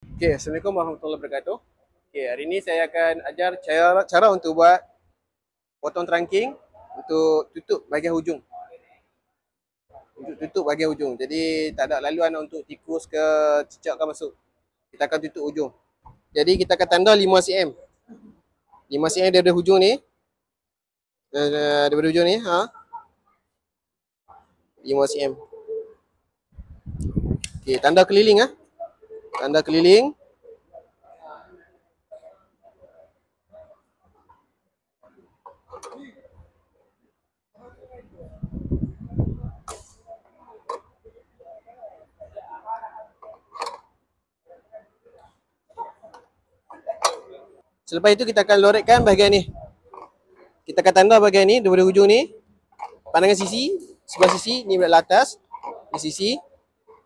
Okay, Assalamualaikum warahmatullahi wabarakatuh. Okay, hari ini saya akan ajar cara untuk buat potong trunking untuk tutup bahagian hujung. Untuk tutup bahagian hujung. Jadi tak ada laluan untuk tikus ke cicak ke masuk. Kita akan tutup hujung. Jadi kita akan tanda 5 cm. 5 cm daripada hujung ni. Daripada hujung ni, 5 cm. Okay, tanda keliling Tanda keliling. Selepas itu kita akan loretkan bahagian ni. Kita akan tanda bahagian ni daripada hujung ni. Pandangan sisi, sebelah sisi ni belah atas, di sisi.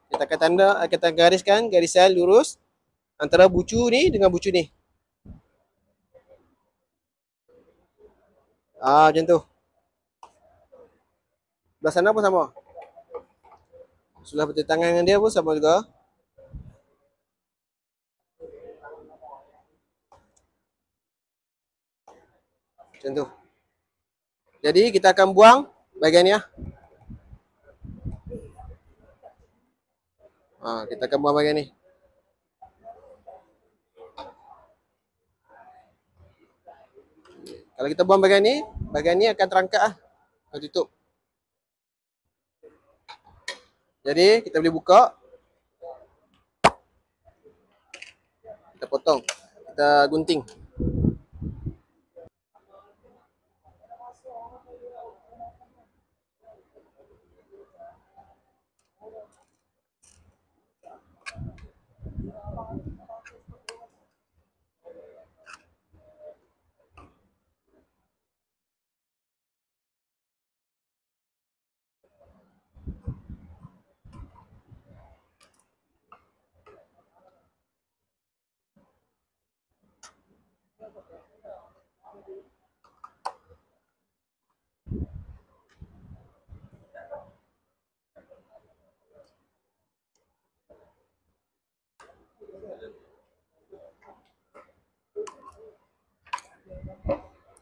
Kita akan tanda, kita akan gariskan garisan lurus antara bucu ni dengan bucu ni. Macam tu. Belah sana pun sama. Sebelah bertentangan dengan dia pun sama juga. Macam tu. Jadi kita akan buang bahagian ni kita akan buang bahagian ni. Kalau kita buang bahagian ni akan terangkat akan tutup. Jadi kita boleh buka. Kita potong. Kita gunting.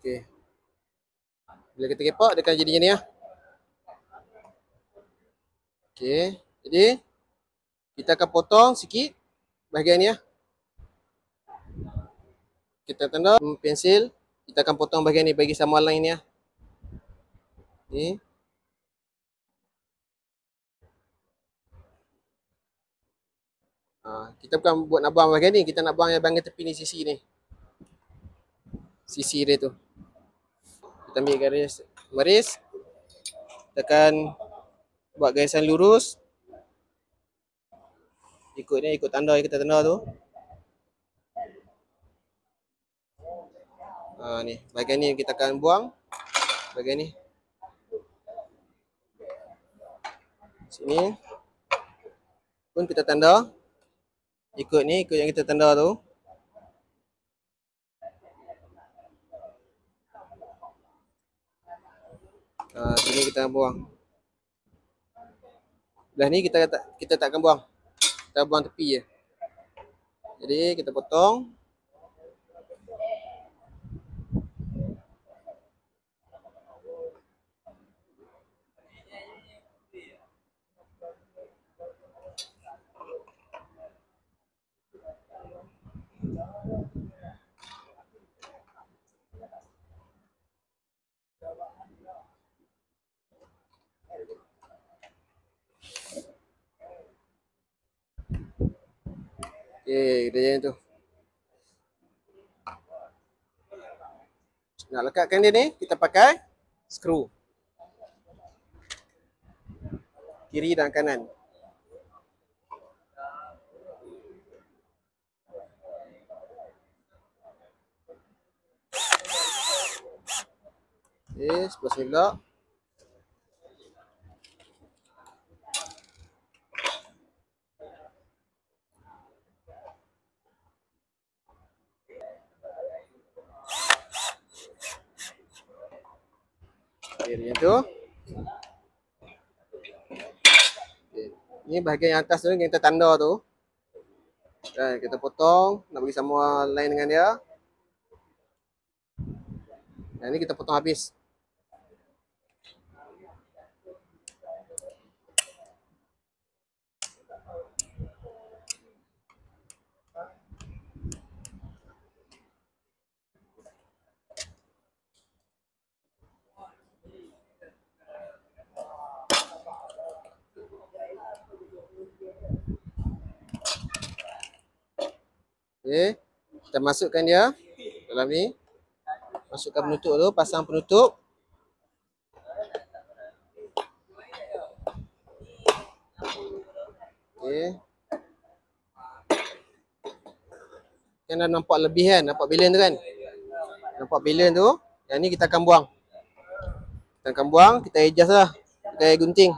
Okey. Bila kita kepak dia akan jadi macam ni Okey. Jadi kita akan potong sikit bahagian ni Kita tanda pensil, kita akan potong bahagian ni bagi sama line ni Ni. Kita bukan buat nak buang bahagian ni, kita nak buang yang bahagian tepi ni, sisi ni. Sisi dia tu. Kita ambil garis baris. Kita akan buat garisan lurus. Ikut ni, ikut tanda yang kita tanda tu. Ni, bahagian ni kita akan buang. Bahagian ni. Sini. Pun kita tanda. Ikut ni, ikut yang kita tanda tu. Sini kita buang. Belah ni kita tak akan buang. Kita buang tepi je. Jadi kita potong. Okey, dia macam tu. Nak lekatkan dia ni, kita pakai skru. Kiri dan kanan. Okey, sebelah sini pula. Okey, macam tu. Okay. Ni bahagian yang atas tu yang kita tanda tu. Dan kita potong, nak bagi sama lain dengan dia. Yang ni kita potong habis. Okey, kita masukkan dia dalam ni. Masukkan penutup tu, pasang penutup. Okey. Kan dah nampak lebih kan, nampak bilion tu kan? Nampak bilion tu, yang ni kita akan buang. Kita akan buang, kita adjust lah. Pakai gunting.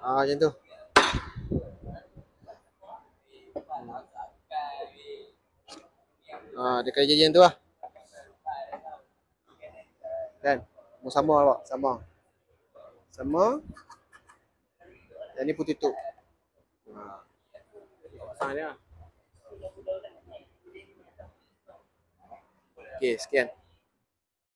Macam tu. Dia kena jadi macam tu lah. Kan? Sama awak, sama. Sama. Yang ni pun tutup. Pasang dia. Okey, sekian.